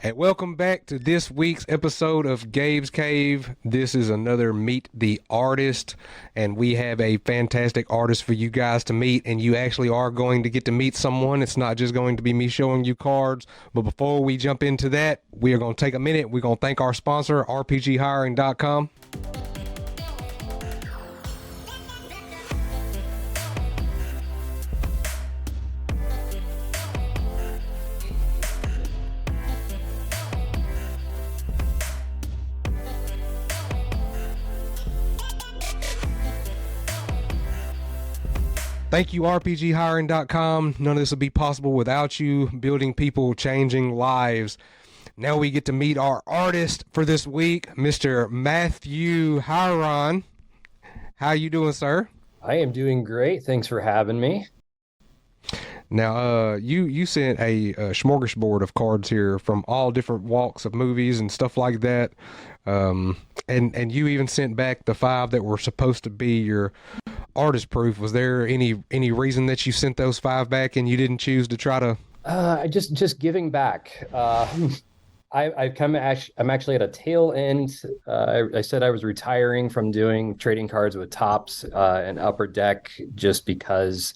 And welcome back to this week's episode of Gabe's Cave. This is another Meet the Artist, and we have a fantastic artist for you guys to meet, and you actually are going to get to meet someone. It's not just going to be me showing you cards, but before we jump into that, we are going to take a minute. We're going to thank our sponsor, RPGhiring.com. Thank you, RPGhiring.com. None of this would be possible without you. Building people, changing lives. Now we get to meet our artist for this week, Mr. Matthew Hiron. How you doing, sir? I am doing great. Thanks for having me. Now, you sent a smorgasbord of cards here from all different walks of movies and stuff like that. And you even sent back the 5 that were supposed to be your artist proof. Was there any reason that you sent those 5 back and you didn't choose to try to? Just giving back. I'm actually at a tail end. I said I was retiring from doing trading cards with Tops and Upper Deck just because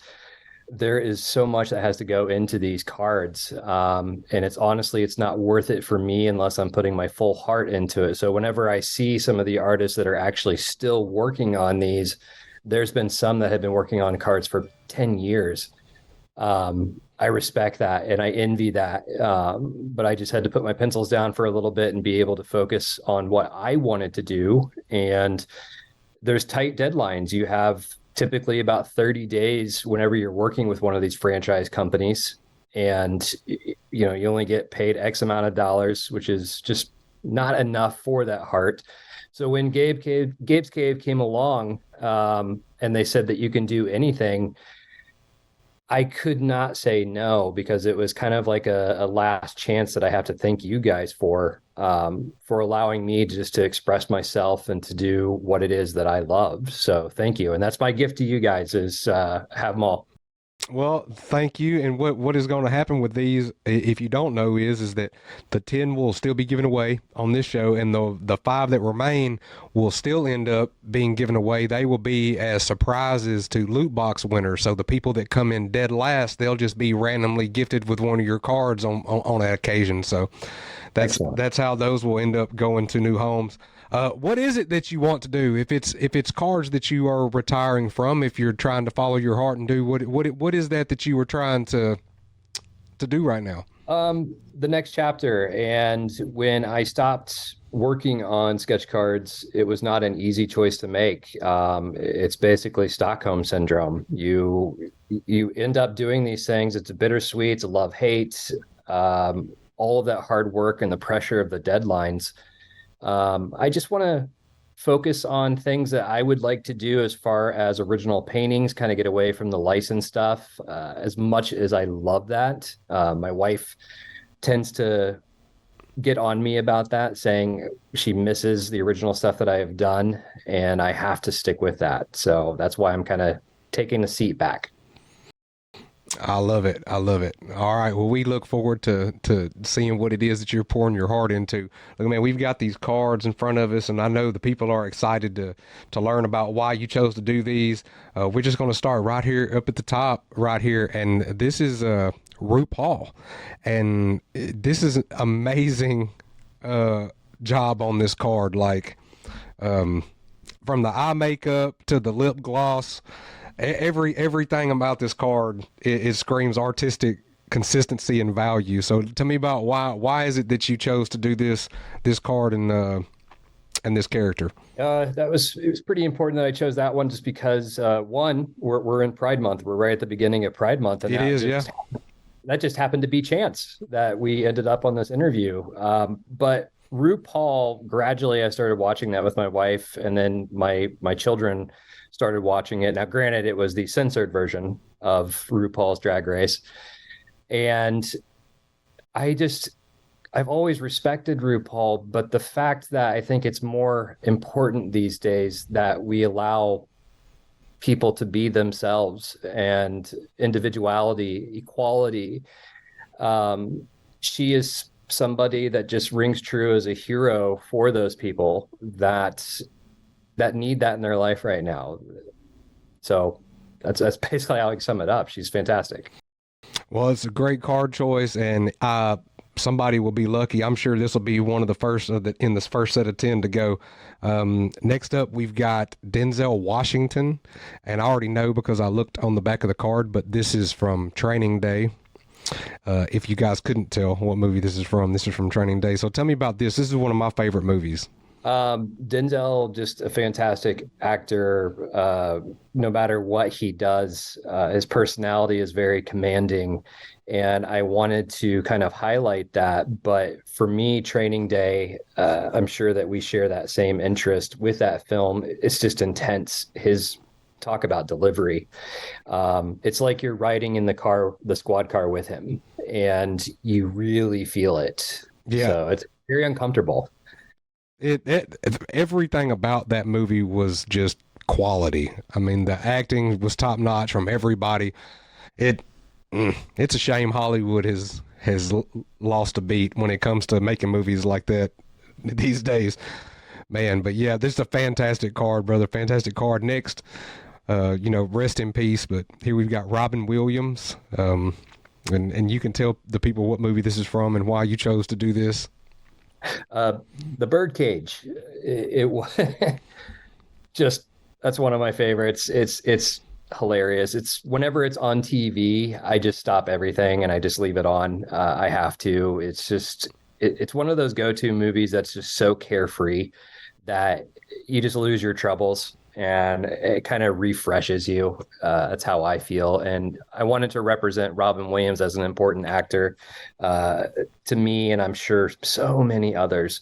there is so much that has to go into these cards. And it's not worth it for me unless I'm putting my full heart into it. So whenever I see some of the artists that are actually still working on these, there's been some that have been working on cards for 10 years. I respect that and I envy that. But I just had to put my pencils down for a little bit and be able to focus on what I wanted to do. And there's tight deadlines. You have typically about 30 days whenever you're working with one of these franchise companies, and you only get paid X amount of dollars, which is just not enough for that heart. So when Gabe's Cave came along, and they said that you can do anything, I could not say no, because it was kind of like a last chance that I have to thank you guys for allowing me just to express myself and to do what it is that I love. So thank you. And that's my gift to you guys is have them all. Well, thank you. And what is going to happen with these, if you don't know, is that the 10 will still be given away on this show, and the 5 that remain will still end up being given away. They will be as surprises to loot box winners. So the people that come in dead last, they'll just be randomly gifted with one of your cards on that occasion. So that's how those will end up going to new homes. What is it that you want to do? If it's cards that you are retiring from, if you're trying to follow your heart and do what is that you were trying to do right now? The next chapter. And when I stopped working on sketch cards, it was not an easy choice to make. It's basically Stockholm syndrome. You end up doing these things. It's a bittersweet, it's a love-hate, all of that hard work and the pressure of the deadlines. I just want to focus on things that I would like to do as far as original paintings, kind of get away from the license stuff. As much as I love that, my wife tends to get on me about that, saying she misses the original stuff that I have done, and I have to stick with that. So that's why I'm kind of taking a seat back. I love it. I love it. All right. Well, we look forward to seeing what it is that you're pouring your heart into. Look, man, we've got these cards in front of us, and I know the people are excited to learn about why you chose to do these. We're just going to start right here up at the top right here. And this is RuPaul. And this is an amazing job on this card. Like from the eye makeup to the lip gloss, everything about this card, it screams artistic consistency and value. So tell me about why is it that you chose to do this card and this character? It was pretty important that I chose that one, just because one, we're in Pride Month. We're right at the beginning of Pride Month, and that just happened to be chance that we ended up on this interview. But RuPaul, gradually I started watching that with my wife, and then my children started watching it. Now, granted, it was the censored version of RuPaul's Drag Race. And I've always respected RuPaul, but the fact that I think it's more important these days that we allow people to be themselves and individuality, equality. She is somebody that just rings true as a hero for those people that need that in their life right now. So that's basically how I sum it up. She's fantastic. Well, it's a great card choice, and somebody will be lucky. I'm sure this will be one of the first in this first set of 10 to go. Next up, we've got Denzel Washington, and I already know because I looked on the back of the card, but this is from Training Day. If you guys couldn't tell what movie this is from Training Day. So tell me about this. This is one of my favorite movies. Denzel, just a fantastic actor. No matter what he does, his personality is very commanding. And I wanted to kind of highlight that. But for me, Training Day, I'm sure that we share that same interest with that film. It's just intense. His talk about delivery. It's like you're riding in the squad car with him, and you really feel it. Yeah. So it's very uncomfortable. Everything about that movie was just quality. I mean, the acting was top notch from everybody. It's a shame Hollywood has lost a beat when it comes to making movies like that these days, man. But yeah, this is a fantastic card, brother. Fantastic card. Next, rest in peace. But here we've got Robin Williams, and you can tell the people what movie this is from and why you chose to do this. The Birdcage. It was just that's one of my favorites. It's hilarious. It's whenever it's on TV, I just stop everything and I just leave it on. I have to. It's one of those go-to movies that's just so carefree that you just lose your troubles and it kind of refreshes you. That's how I feel. And I wanted to represent Robin Williams as an important actor to me, and I'm sure so many others.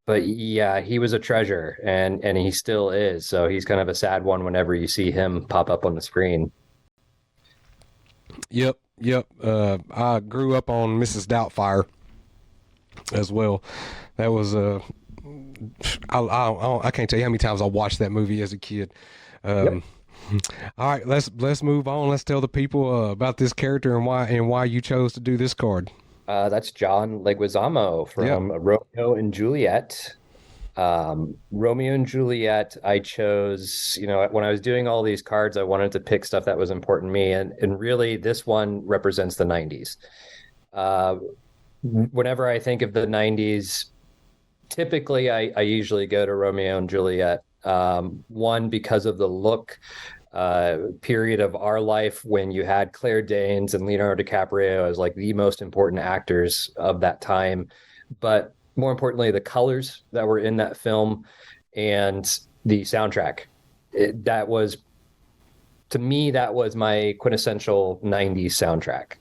But yeah, he was a treasure, and he still is. So he's kind of a sad one whenever you see him pop up on the screen. Yep. I grew up on Mrs. Doubtfire as well. That was I can't tell you how many times I watched that movie as a kid. Yep. All right, let's move on. Let's tell the people about this character and why you chose to do this card. That's John Leguizamo from Romeo and Juliet. Romeo and Juliet, I chose, when I was doing all these cards, I wanted to pick stuff that was important to me. And really, this one represents the 90s. Whenever I think of the 90s, typically I usually go to Romeo and Juliet. One, because of the look period of our life when you had Claire Danes and Leonardo DiCaprio as like the most important actors of that time. But more importantly, the colors that were in that film and the soundtrack. To me, that was my quintessential 90s soundtrack.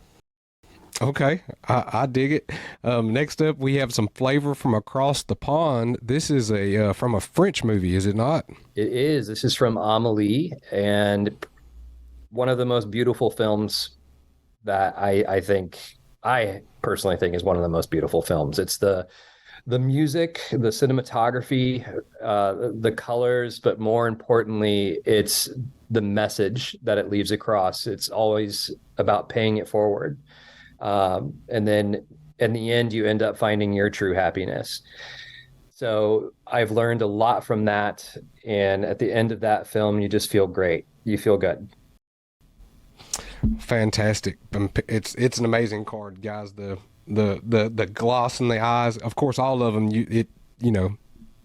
Okay, I dig it. Next up, we have some flavor from across the pond. This is from a French movie, is it not? It is. This is from Amélie, and one of the most beautiful films that I personally think is one of the most beautiful films. It's the music, the cinematography, the colors, but more importantly, it's the message that it leaves across. It's always about paying it forward. And then in the end, you end up finding your true happiness. So I've learned a lot from that. And at the end of that film, you just feel great. You feel good. Fantastic. It's an amazing card, guys. The gloss in the eyes, of course, all of them,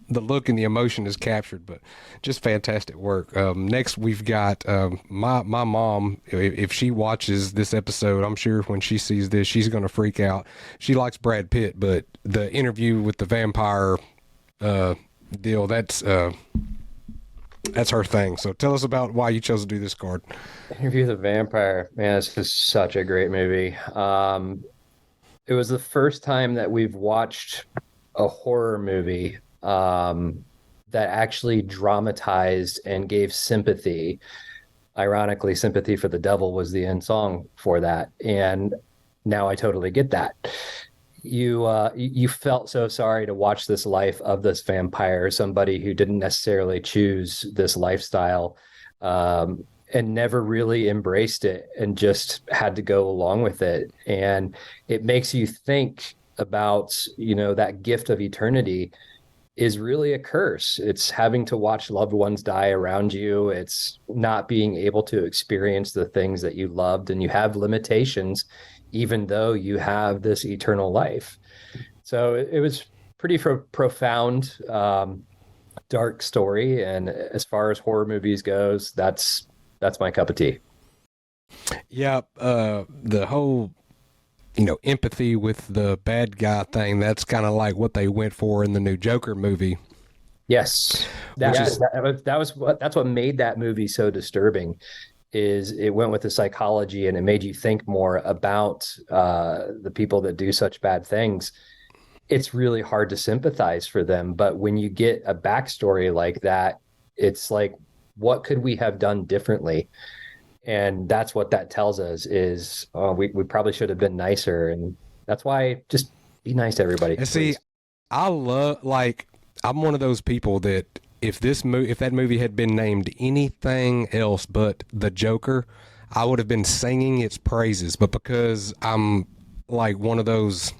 the look and the emotion is captured, but just fantastic work. Next, we've got my mom. If she watches this episode, I'm sure when she sees this, she's going to freak out. She likes Brad Pitt, but the interview with the vampire deal, that's her thing. So tell us about why you chose to do this card. Interview the Vampire. Man, this is such a great movie. It was the first time that we've watched a horror movie that actually dramatized and gave sympathy. Ironically, Sympathy for the Devil was the end song for that. And now I totally get that. You felt so sorry to watch this life of this vampire, somebody who didn't necessarily choose this lifestyle. and never really embraced it and just had to go along with it. And it makes you think about, that gift of eternity is really a curse. It's having to watch loved ones die around you. It's not being able to experience the things that you loved, and you have limitations, even though you have this eternal life. So it was pretty profound, dark story. And as far as horror movies goes, that's my cup of tea. Yeah, the whole empathy with the bad guy thing, that's kind of like what they went for in the new Joker movie. Yes, that's what made that movie so disturbing. Is it went with the psychology, and it made you think more about the people that do such bad things. It's really hard to sympathize for them, but when you get a backstory like that, it's like, what could we have done differently? And that's what that tells us is, we probably should have been nicer. And that's why, just be nice to everybody. And see, I love, like, I'm one of those people that if that movie had been named anything else but The Joker, I would have been singing its praises. But because I'm like one of those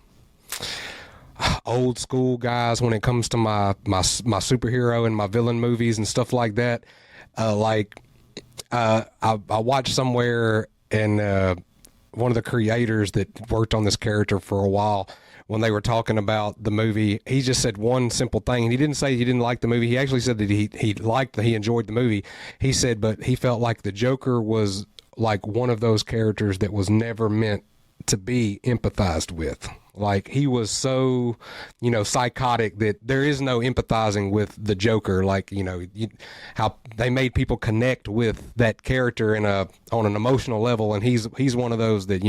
old school guys when it comes to my superhero and my villain movies and stuff like that, I watched somewhere, and one of the creators that worked on this character for a while, when they were talking about the movie, he just said one simple thing, and he didn't say he didn't like the movie. He actually said that he enjoyed the movie. He said, but he felt like the Joker was like one of those characters that was never meant to be empathized with. Like, he was so, psychotic that there is no empathizing with the Joker. Like, how they made people connect with that character on an emotional level. And he's one of those that,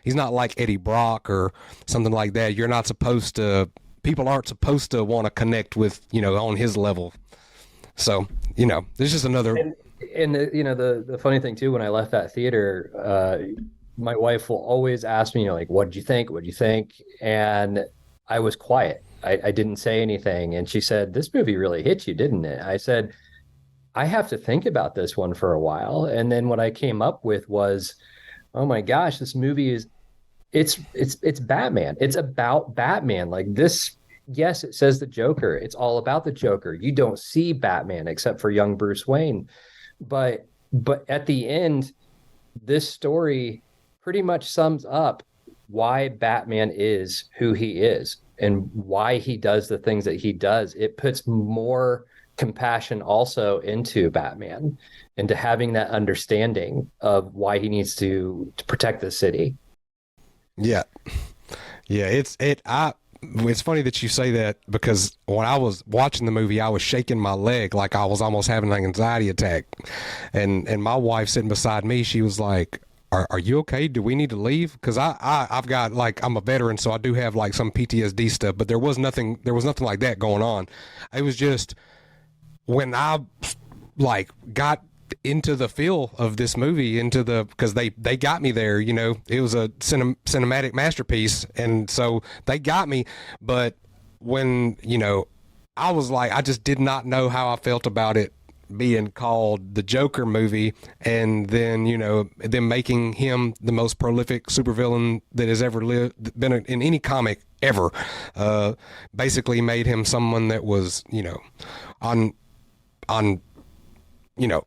he's not like Eddie Brock or something like that. People aren't supposed to want to connect with, on his level. So, there's just another. And the funny thing too, when I left that theater, my wife will always ask me, like, what did you think? What did you think? And I was quiet. I didn't say anything. And she said, this movie really hit you, didn't it? I said, I have to think about this one for a while. And then what I came up with was, oh my gosh, this movie it's Batman. It's about Batman. Like this, yes, it says the Joker. It's all about the Joker. You don't see Batman except for young Bruce Wayne. But at the end, this story pretty much sums up why Batman is who he is and why he does the things that he does. It puts more compassion also into Batman, into having that understanding of why he needs to protect the city. Yeah. Yeah, it's funny that you say that, because when I was watching the movie, I was shaking my leg like I was almost having an anxiety attack. And my wife sitting beside me, she was like, Are you okay? Do we need to leave? Because I've got, like, I'm a veteran, so I do have like some PTSD stuff, but there was nothing like that going on. It was just when I like got into the feel of this movie, because they got me there. It was a cinematic masterpiece, and so they got me. But when I was like, I just did not know how I felt about it being called the Joker movie, and then them making him the most prolific supervillain that has ever been in any comic ever. Basically made him someone that was on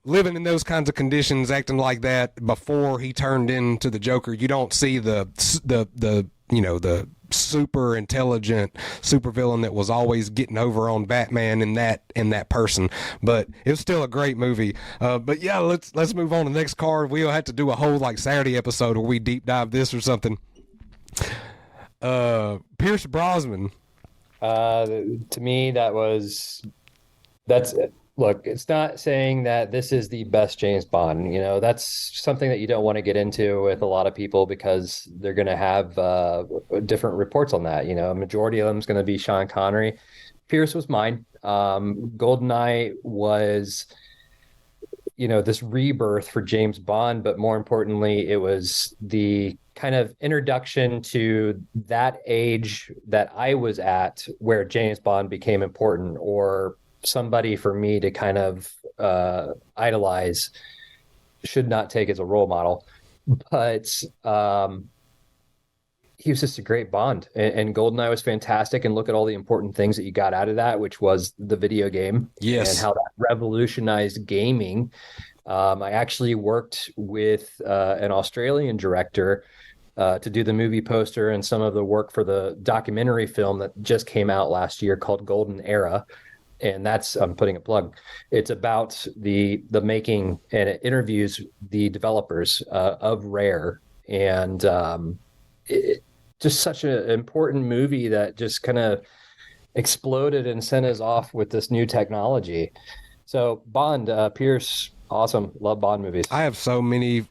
living in those kinds of conditions, acting like that before he turned into the Joker. You don't see the super intelligent supervillain that was always getting over on Batman in that person. But it was still a great movie. But yeah, let's move on to the next card. We'll have to do a whole like Saturday episode where we deep dive this or something. Pierce Brosnan. To me, that's it. Look, it's not saying that this is the best James Bond. That's something that you don't want to get into with a lot of people, because they're going to have different reports on that. A majority of them is going to be Sean Connery. Pierce was mine. GoldenEye was, this rebirth for James Bond, but more importantly, it was the kind of introduction to that age that I was at, where James Bond became important, or somebody for me to kind of idolize. should not take as a role model. But he was just a great Bond. And GoldenEye was fantastic. And look at all the important things that you got out of that, which was the video game and Yes. how that revolutionized gaming. I actually worked with an Australian director to do the movie poster and some of the work for the documentary film that just came out last year called Golden Era. And that's, I'm putting a plug. It's about the making, and it interviews the developers of Rare. And it, just such an important movie that just kind of exploded and sent us off with this new technology. So Bond, Pierce, awesome. Love Bond movies. I have so many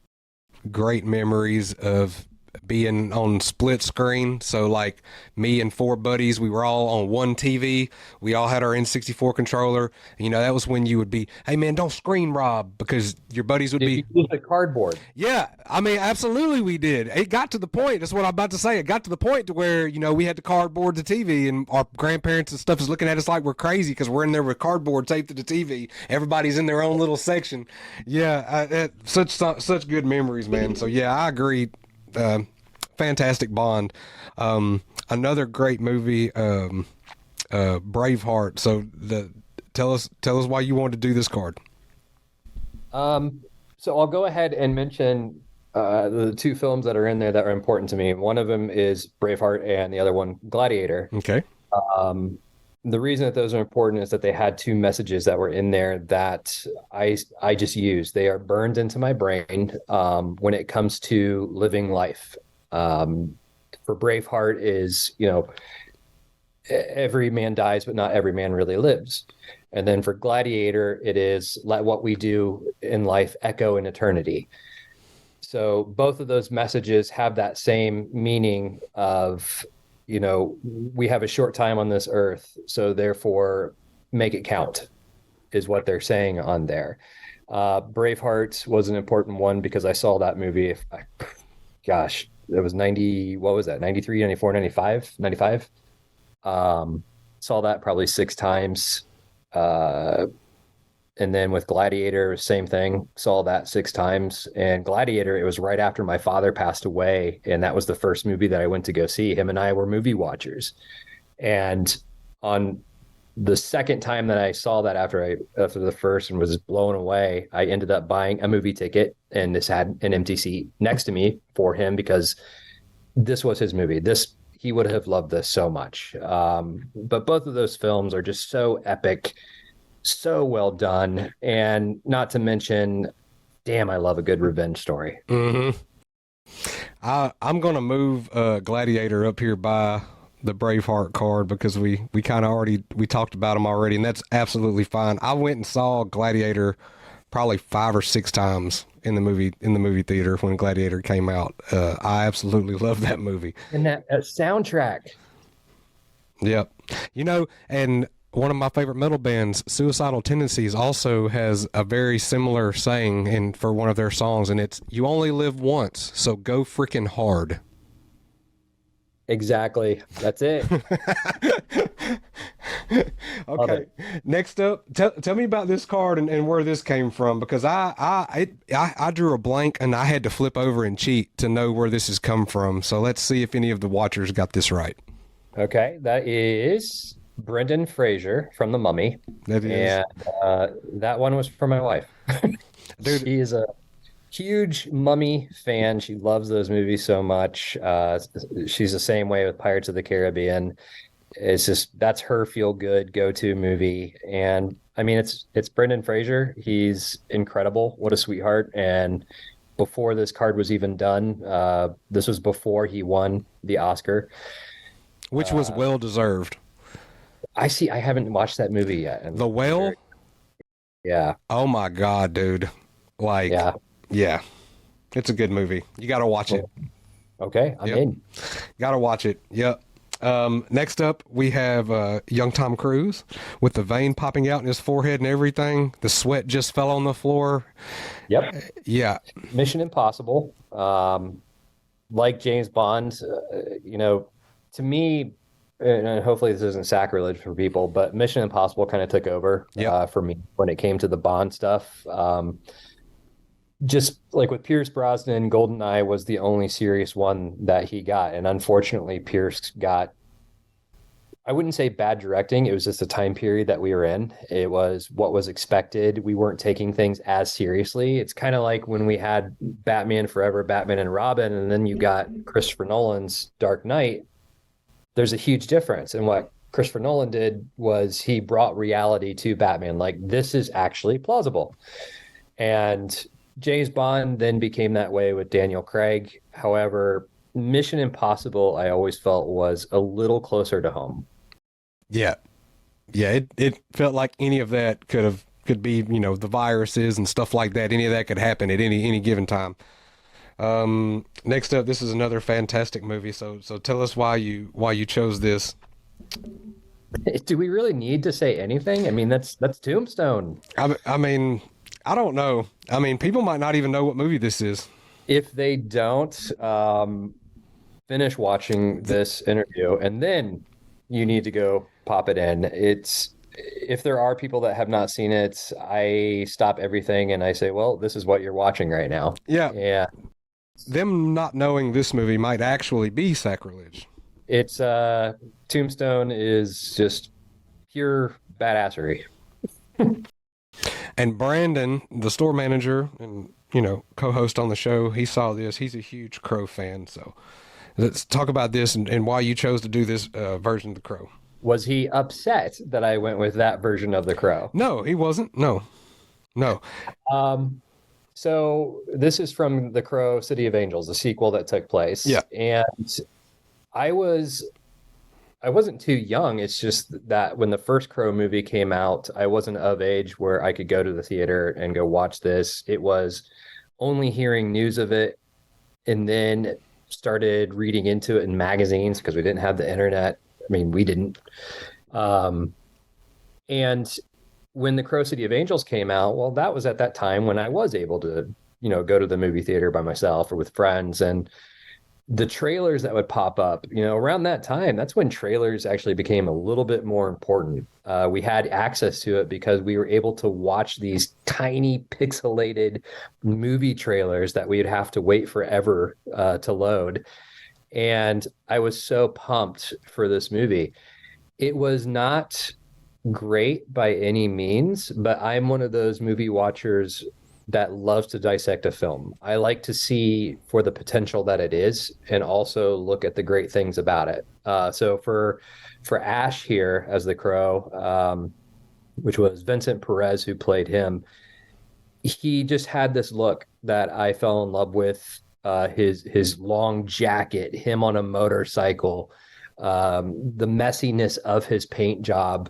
great memories of being on split screen. So like me and four buddies, we were all on one TV. We all had our N64 controller. You know, that was when you would be, hey man, don't screen rob, because your buddies would Did be, you use the cardboard? yeah, I mean, absolutely we did. It got to the point, that's what I'm about to say. It got to the point to where, you know, we had to cardboard the TV, and our grandparents and stuff is looking at us like we're crazy because we're in there with cardboard taped to the TV. Everybody's in their own little section. Yeah, such good memories, man. So yeah, I agree. Fantastic Bond. Another great movie, Braveheart. So tell us why you wanted to do this card. So I'll go ahead and mention the two films that are in there that are important to me. One of them is Braveheart, and the other one, Gladiator. Okay. The reason that those are important is that they had two messages that were in there that I just use. They are burned into my brain when it comes to living life. For Braveheart is, you know, every man dies, but not every man really lives. And then for Gladiator, it is let what we do in life echo in eternity. So both of those messages have that same meaning of, you know, we have a short time on this earth, so therefore make it count, is what they're saying on there. Braveheart was an important one because I saw that movie. Gosh, it was 90, what was that? 93, 94, 95, 95. Saw that probably six times. And then with Gladiator, same thing. Saw that six times. And Gladiator, it was right after my father passed away, and that was the first movie that I went to go see. Him and I were movie watchers. And on the second time that I saw that after the first and was blown away, I ended up buying a movie ticket, and this had an empty seat next to me for him because this was his movie. He would have loved this so much. But both of those films are just so epic, so well done, and not to mention, damn, I love a good revenge story. Mm-hmm. I'm gonna move Gladiator up here by the Braveheart card because we kind of already talked about him already, and that's absolutely fine. I went and saw Gladiator probably 5 or 6 times in the movie theater when Gladiator came out. I absolutely love that movie. And that soundtrack. Yep. You know, and one of my favorite metal bands, Suicidal Tendencies, also has a very similar saying for one of their songs, and it's "You only live once, so go freaking hard." Exactly. That's it. Okay. Next up, tell me about this card and where this came from, because I drew a blank and I had to flip over and cheat to know where this has come from. So let's see if any of the watchers got this right. Okay, that is Brendan Fraser from The Mummy. That is. And that one was for my wife. Dude. She is a huge Mummy fan. She loves those movies so much. She's the same way with Pirates of the Caribbean. It's just that's her feel good go-to movie. And I mean, it's Brendan Fraser. He's incredible. What a sweetheart. And before this card was even done, this was before he won the Oscar, Which was well deserved. I haven't watched that movie yet. The Whale? Yeah. Oh my God, dude. Like, yeah. It's a good movie. You got to watch it. Okay, I'm in. Got to watch it. Yep. Next up, we have young Tom Cruise with the vein popping out in his forehead and everything. The sweat just fell on the floor. Yep. Yeah. Mission Impossible. Like James Bond, to me, and hopefully this isn't sacrilege for people, but Mission Impossible kind of took over for me when it came to the Bond stuff. just like with Pierce Brosnan, GoldenEye was the only serious one that he got. And unfortunately, Pierce got, I wouldn't say bad directing. It was just the time period that we were in. It was what was expected. We weren't taking things as seriously. It's kind of like when we had Batman Forever, Batman and Robin, and then you got Christopher Nolan's Dark Knight. There's a huge difference. And what Christopher Nolan did was he brought reality to Batman. Like, this is actually plausible. And James Bond then became that way with Daniel Craig. However, Mission Impossible, I always felt was a little closer to home. Yeah. Yeah, it felt like any of that could be, the viruses and stuff like that. Any of that could happen at any given time. Next up, this is another fantastic movie. So tell us why you chose this. Do we really need to say anything? I mean, that's Tombstone. I mean, I don't know. I mean, people might not even know what movie this is. If they don't finish watching this interview, and then you need to go pop it in. It's if there are people that have not seen it, I stop everything and I say, well, this is what you're watching right now. Yeah, Yeah. them not knowing this movie might actually be sacrilege. It's Tombstone is just pure badassery. And Brandon, the store manager and co-host on the show, he saw this. He's a huge Crow fan. So let's talk about this and why you chose to do this version of the Crow. Was he upset that I went with that version of The Crow? No, he wasn't. No, no. So this is from The Crow, City of Angels, the sequel that took place. Yeah. And I wasn't too young. It's just that when the first Crow movie came out, I wasn't of age where I could go to the theater and go watch this. It was only hearing news of it and then started reading into it in magazines because we didn't have the internet. I mean, we didn't. And when the Crow City of Angels came out, well, that was at that time when I was able to, go to the movie theater by myself or with friends. And the trailers that would pop up, around that time, that's when trailers actually became a little bit more important. We had access to it because we were able to watch these tiny pixelated movie trailers that we'd have to wait forever to load. And I was so pumped for this movie. It was not great by any means, but I'm one of those movie watchers that loves to dissect a film. I like to see for the potential that it is and also look at the great things about it. So for Ash here as the Crow, which was Vincent Perez who played him, he just had this look that I fell in love with. His long jacket, him on a motorcycle, the messiness of his paint job,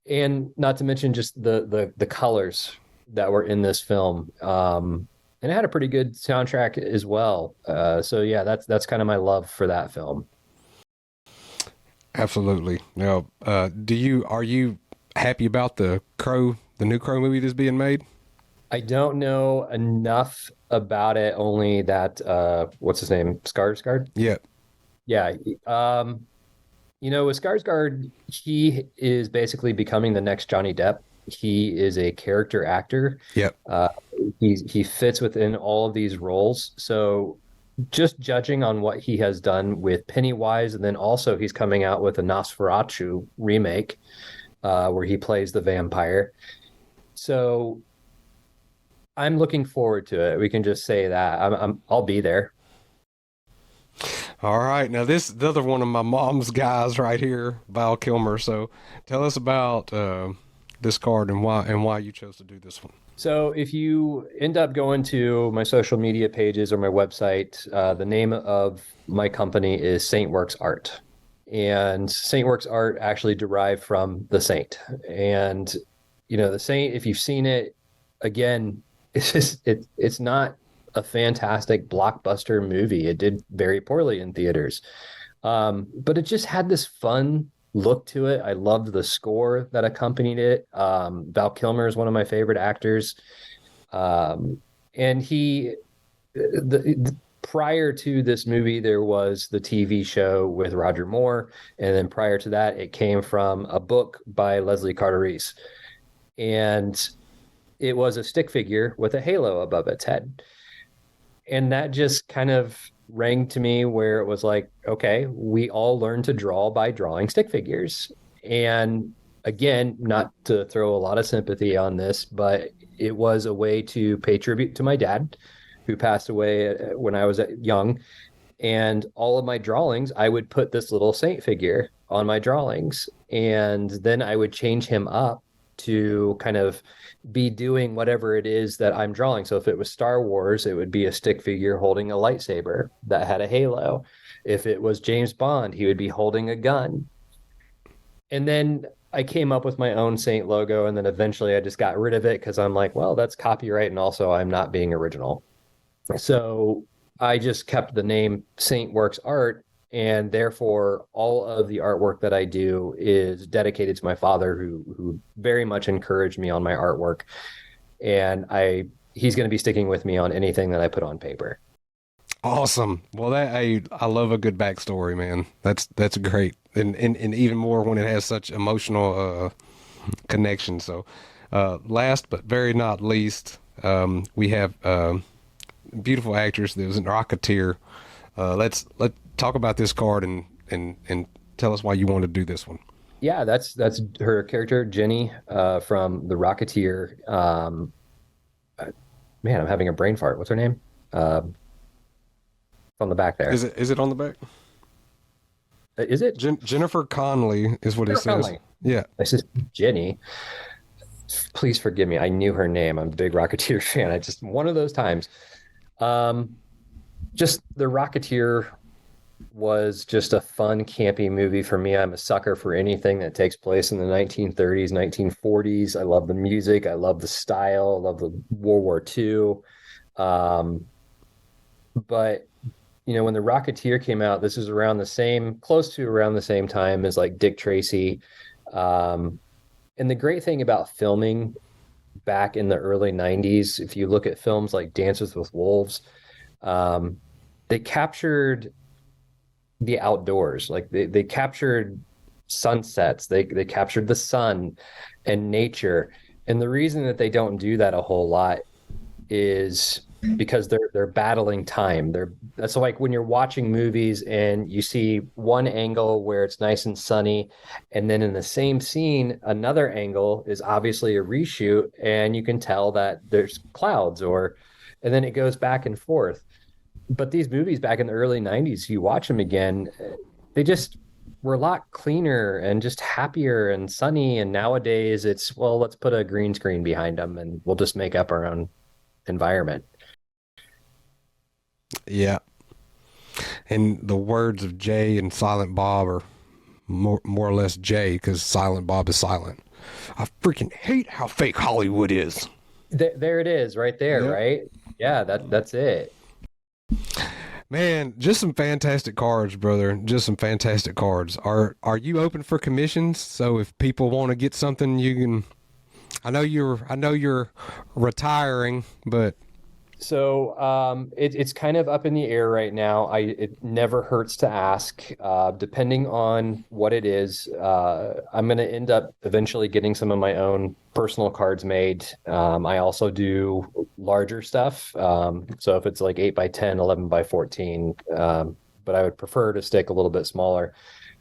and not to mention just the colors that were in this film. And it had a pretty good soundtrack as well. So yeah, that's kind of my love for that film. Absolutely. Now, are you happy about the new Crow movie that's being made? I don't know enough about it, only that what's his name? Skarsgård? Yeah. Yeah. With Skarsgård, he is basically becoming the next Johnny Depp. He is a character actor. Yep. He fits within all of these roles. So just judging on what he has done with Pennywise, and then also he's coming out with a Nosferatu remake where he plays the vampire. So I'm looking forward to it. We can just say that. I'll be there. All right. Now this is the other one of my mom's guys right here, Val Kilmer. So tell us about this card and why you chose to do this one. So if you end up going to my social media pages or my website, the name of my company is Saint Works Art. And Saint Works Art actually derived from the Saint. And the Saint, if you've seen it, again, it's not a fantastic blockbuster movie. It did very poorly in theaters. But it just had this fun look to it. I loved the score that accompanied it. Val Kilmer is one of my favorite actors. And prior to this movie, there was the TV show with Roger Moore. And then prior to that, it came from a book by Leslie Carter Reese. And it was a stick figure with a halo above its head. And that just kind of rang to me where it was like, okay, we all learn to draw by drawing stick figures. And again, not to throw a lot of sympathy on this, but it was a way to pay tribute to my dad, who passed away when I was young. And all of my drawings, I would put this little saint figure on my drawings. And then I would change him up to kind of be doing whatever it is that I'm drawing. So if it was Star Wars, it would be a stick figure holding a lightsaber that had a halo. If it was James Bond, he would be holding a gun. And then I came up with my own Saint logo, and then eventually I just got rid of it because I'm like, well, that's copyright, and also I'm not being original. So I just kept the name Saint Works Art, and therefore all of the artwork that I do is dedicated to my father, who very much encouraged me on my artwork, and he's going to be sticking with me on anything that I put on paper. Awesome. Well, I love a good backstory, man. That's great, and even more when it has such emotional connection. So, last but very not least, we have beautiful actress that was in Rocketeer. Let's talk about this card and tell us why you want to do this one. Yeah, that's her character, Jenny, from the Rocketeer. Man, I'm having a brain fart. What's her name? On the back there. Is it on the back? Is it Jennifer Connelly is what it says. Connelly. Yeah. This is Jenny. Please forgive me. I knew her name. I'm a big Rocketeer fan. I just one of those times. Just the Rocketeer was just a fun, campy movie for me. I'm a sucker for anything that takes place in the 1930s, 1940s. I love the music. I love the style. I love the World War II. But when the Rocketeer came out, this is close to around the same time as like Dick Tracy. And the great thing about filming back in the early 90s, if you look at films like Dances with Wolves, they captured the outdoors. Like they captured sunsets, they captured the sun and nature. And the reason that they don't do that a whole lot is because they're battling time. That's like when you're watching movies and you see one angle where it's nice and sunny, and then in the same scene, another angle is obviously a reshoot, and you can tell that there's clouds, and then it goes back and forth. But these movies back in the early 90s, you watch them again, they just were a lot cleaner and just happier and sunny. And nowadays it's, well, let's put a green screen behind them and we'll just make up our own environment. Yeah. And the words of Jay and Silent Bob are more or less Jay, because Silent Bob is silent. I freaking hate how fake Hollywood is. There it is right there, yep. Right? Yeah, that's it. Man, just some fantastic cards, brother. Just some fantastic cards. Are you open for commissions? So if people want to get something, you can. I know you're retiring, but so it's kind of up in the air right now. It never hurts to ask. Depending on what it is, I'm going to end up eventually getting some of my own personal cards made. I also do larger stuff. So if it's like 8x10, 11x14, but I would prefer to stick a little bit smaller.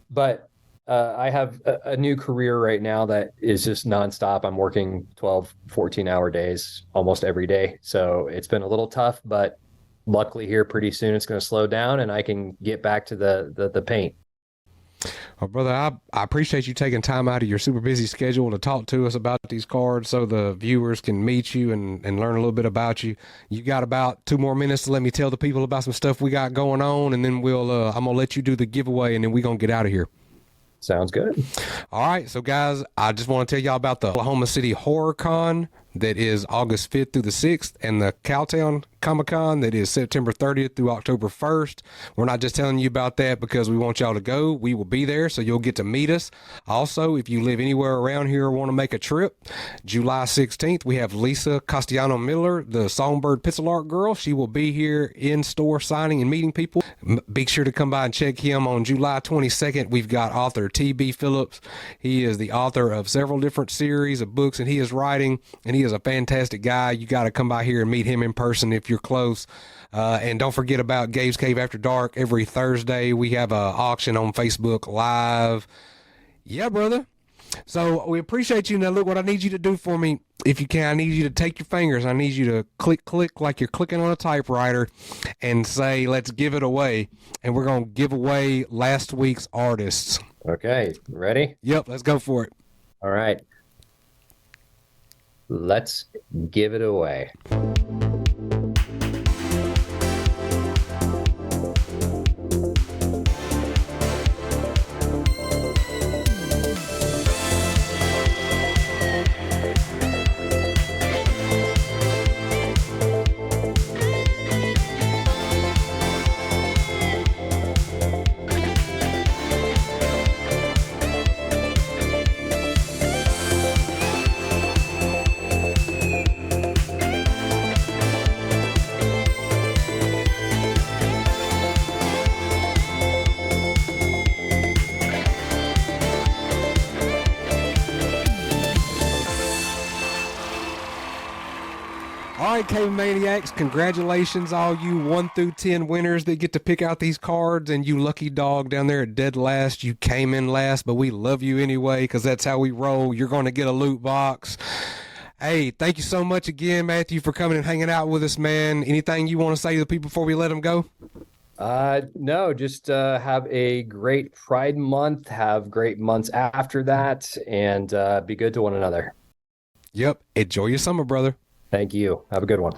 But I have a new career right now that is just nonstop. I'm working 12, 14-hour days almost every day. So it's been a little tough, but luckily here pretty soon it's going to slow down and I can get back to the paint. Well, brother, I appreciate you taking time out of your super busy schedule to talk to us about these cards so the viewers can meet you and learn a little bit about you. You got about 2 more minutes to let me tell the people about some stuff we got going on, and then I'm going to let you do the giveaway, and then we're going to get out of here. Sounds good. All right. So, guys, I just want to tell y'all about the Oklahoma City Horror Con that is August 5th through the 6th, and the Cowtown Comic-Con that is September 30th through October 1st. We're not just telling you about that because we want y'all to go. We will be there, so you'll get to meet us. Also, if you live anywhere around here or want to make a trip, July 16th, we have Lisa Castellano-Miller, the Songbird Pixel Art girl. She will be here in store signing and meeting people. Be sure to come by and check him on July 22nd. We've got author T.B. Phillips. He is the author of several different series of books, and he is writing, and he is a fantastic guy. You got to come by here and meet him in person if you're close. And don't forget about Gabe's Cave After Dark. Every Thursday, we have an auction on Facebook Live. Yeah, brother. So we appreciate you. Now, look, what I need you to do for me, if you can, I need you to take your fingers. I need you to click like you're clicking on a typewriter and say, let's give it away. And we're going to give away last week's artists. Okay, ready? Yep, let's go for it. All right. Let's give it away. All right, Cave Maniacs, congratulations, all you 1 through 10 winners that get to pick out these cards. And you lucky dog down there at dead last, you came in last, but we love you anyway because that's how we roll. You're going to get a loot box. Hey, thank you so much again, Matthew, for coming and hanging out with us, man. Anything you want to say to the people before we let them go? No, just have a great Pride Month, have great months after that, and be good to one another. Yep. Enjoy your summer, brother. Thank you. Have a good one.